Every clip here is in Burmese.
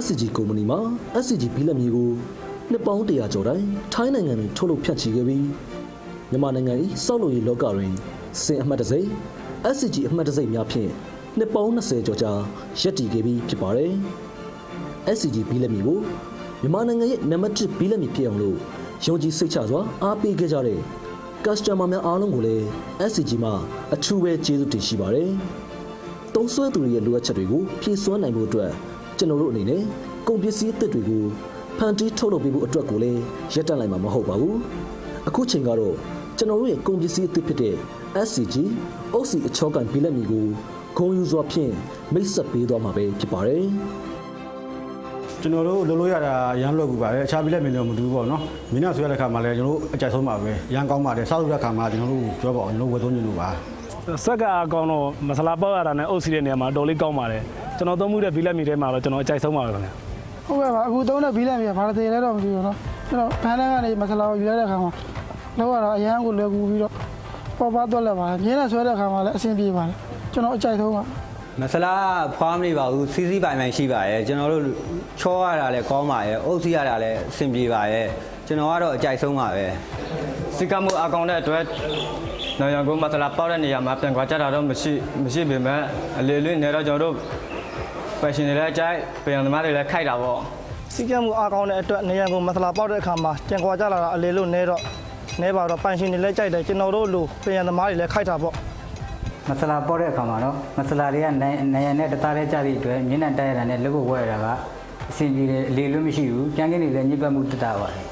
SCG ကုမ္ပဏီမှာ SCG ဘီလက်မြေကိုနှစ်ပေါင်း100ကျော်တိုင်းထိုင်းနိုင်ငံတွင်ထုတ်လုပ်ဖြန့်ချီခဲ့ပြီးမြန်မာနိုင်ငံ၏စောက်လုပ်ရေးလောကတွင်စင်အမှတ်တစိမ့် SCG အမှတ်တစိမ့်များဖြင့်နှစ်ပေါင်း20ကျော်ကြာရပ်တည်ခဲ့ပြီးဖြစ်ပါတယ်။ SCG ဘီလက်မြေကိုမြန်မာနိုင်ငံရဲ့နံပါတ်1ဘီလက်မြေဖြစ်အောင်လို့ယုံကြည်စိတ်ချစွာအားပေးခဲ့ကြတဲ့ customer များအားလုံးကိုလည်း SCG မှာအထူးပဲကျေးဇူးတင်ရှိပါတယ်။သုံးစွဲသူတွေရဲ့လိုအပ်ချက်တွေကိုဖြည့်စွမ်းနိုင်ဖို့အတွက်ကျွန်တော်တို့အနေနဲ့ကုန်ပစ္စည်းအသစ်တွေကိုဖန်တီးထုတ်လုပ်ပေးဖို့အတွက်ကိုလည်းရပ်တန့်လိုက်မှာမဟုတ်ပါဘူး။အခုချိန်ကတော့ကျွန်တော်တို့ရဲ့ကုန်ပစ္စည်းအသစ်ဖြစ်တဲ့ SCG အုပ်စီအချောကန်ဘီလက်မြေကိုဂုဏ်ယူစွာဖြင့်မိတ်ဆက်ပေးသွားမှာပဲဖြစ်ပါတယ်။ ကျွန်တော်တို့လိုလို့ရတာရမ်းလွယ်ကူပါတယ်အခြားပြီးလည်းမင်းတို့မတူဘူးပေါ့နော်မင်းနဲ့ဆွဲတဲ့ခါမှာလည်းကျွန်တော်တို့အကြိုက်ဆုံးပါပဲရမ်းကောင်းပါတယ်စောက်လို့တဲ့ခါမှာကျွန်တော်တို့ပြောပါအောင်ကျွန်တော်ဝယ်သုံးနေလို့ပါ စက်ကအကောင်တော့မဆလာပေါက်ရတာနဲ့အုပ်စီတဲ့နေရာမှာတော်လေးကောင်းပါတယ်ကျွန်တော်သုံးမှုတဲ့ဘီလက်မီထဲမှာတော့ကျွန်တော်အကြိုက်ဆုံးပါပဲခင်ဗျာ ဟုတ်ကဲ့ပါအခုသုံးတဲ့ဘီလက်မီကဘာလို့သေးလဲတော့မသိဘူးเนาะကျွန်တော်ဖန်တန်းကနေမဆလာကိုယူလိုက်တဲ့ခါမှာလောက်ရတာအရန်ကိုလွယ်ကူပြီးတော့ပေါ်ပါတော့လက်ပါတယ်မြင်းနဲ့ဆွဲတဲ့ခါမှာလည်းအဆင်ပြေပါတယ်ကျွန်တော်အကြိုက်ဆုံးပါ မဆလာဖွားမနေပါဘူးစီးစီးပိုင်ပိုင်ရှိပါရဲ့ကျွန်တော်တို့ချောရတာလည်းကောင်းပါရဲ့အုပ်စီရတာလည်းအဆင်ပြေပါရဲ့ကျွန်တော်ကတော့အကြိုက်ဆုံးပါပဲ စီကမှုအကောင်တဲ့အတွက်နိုင်ငံကိုမဆလာပေါက်တဲ့နေရာမှာပြန်ခွာကြတာတော့မရှိပေမဲ့အလေလွင့်နေတော့ကျွန်တော်တို့ဖက်ရှင်တွေလည်းအကြိုက်ပြန်သမားတွေလည်းခိုက်တာပေါ့ စီကံမှုအားကောင်းတဲ့အတွက်နေရန်ကိုမဆလာပေါက်တဲ့အခါမှာကြံခွာကြလာတာအလေလို့နေတော့နေပါတော့ပန်ရှင်တွေလည်းကြိုက်တယ်ကျွန်တော်တို့လူပြန်သမားတွေလည်းခိုက်တာပေါ့ မဆလာပေါက်တဲ့အခါမှာတော့မဆလာတွေကနိုင်ရန်နဲ့တသားလေးကြသည့်အတွက်မျက်နှာတိုက်ရတာနဲ့လက်ဖို့ဝဲရတာကအဆင်ပြေတယ်အလေလွတ်မရှိဘူးကြမ်းကင်းတွေလည်းညစ်ပတ်မှုတတ်တာပါတယ်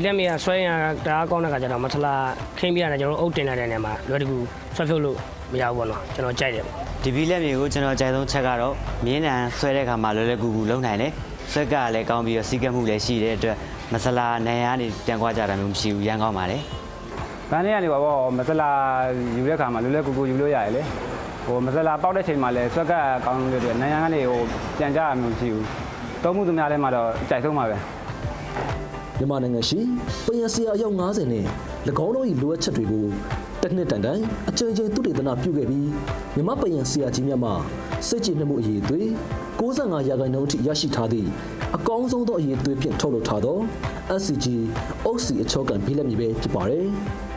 လက်မရဆွဲရတာအားကောင်းတဲ့ခါကျတော့မထလာခင်းပြရတယ်ကျွန်တော်အုပ်တင်လိုက်တဲ့နေရာမှာလွယ်တကူဆွဲဖြုတ်လို့မရဘူးပေါ့နော်ကျွန်တော်ကြိုက်တယ် ဒီဘီလက်မြေကိုကျွန်တော်အကြိုက်ဆုံးချက်ကတော့မြင်းနံဆွဲတဲ့ခါမှာလွယ်လွယ်ကူကူလုံနိုင်တယ်ဆွဲကလည်းကောင်းပြီးတော့စီးကပ်မှုလည်းရှိတဲ့အတွက်မဆလာနိုင်ရနေပြန်ခွာကြတာမျိုးမရှိဘူးရမ်းကောင်းပါတယ် ။ဗန်းထဲကနေပါပေါ့မဆလာယူတဲ့ခါမှာလွယ်လွယ်ကူကူယူလို့ရတယ်လေ။ဟိုမဆလာပေါက်တဲ့ချိန်မှာလည်းဆွက်ကကောင်းလို့တဲ့နိုင်ရန်ကနေဟိုပြန်ကြရမျိုးမရှိဘူး။သုံးမှုသူများလည်းမှတော့အကြိုက်ဆုံးပါပဲ။ မြန်မာနိုင်ငံရှိပယံဆရာအယောက်90နဲ့၎င်းတို့၏လိုအပ်ချက်တွေကိုတစ်နှစ်တိုင်တိုင်အကြိမ်ကြိမ်သုတေသနပြုခဲ့ပြီးမြန်မာပယံဆရာကြီးများမှစိတ်ကြည်နှမှုအရေးအသွေး65%အထိရရှိထားသည့်အကောင်းဆုံးသောအရေးအသွေးဖြင့်ထုတ်လုပ်ထားသော SCG အုပ်စီအချောကန်ဘီလက်မြေပဲဖြစ်ပါတယ်။